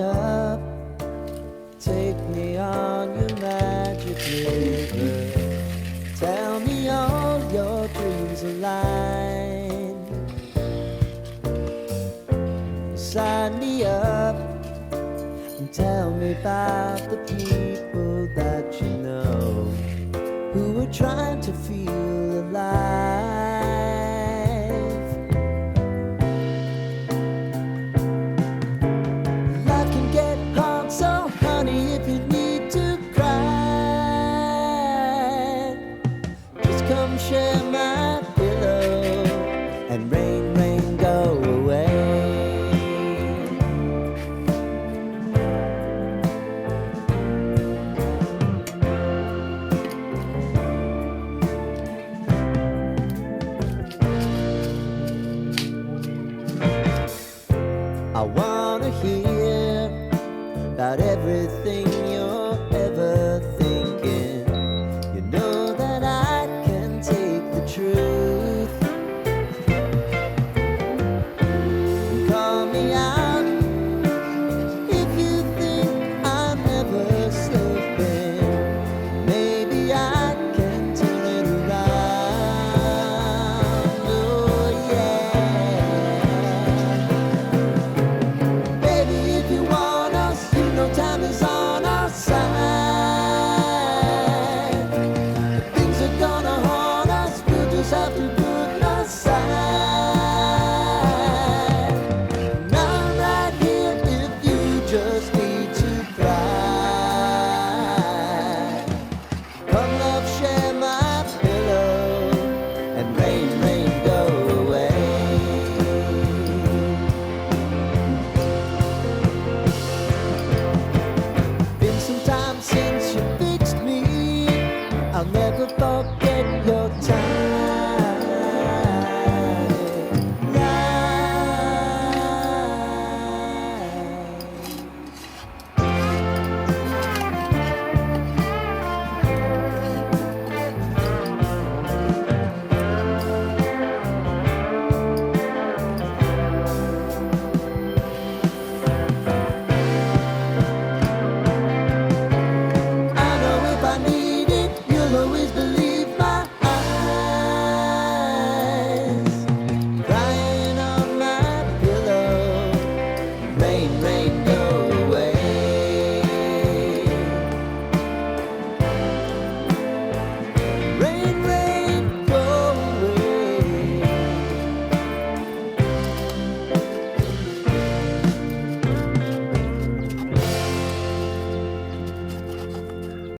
up, take me on your magic river. Tell me all your dreams align. Sign me up and tell me about the people that you know who are trying to feel alive. Life can get hard, so honey, if you need to cry, just come share my pillow and rain, rain, go away. I wanna hear about everything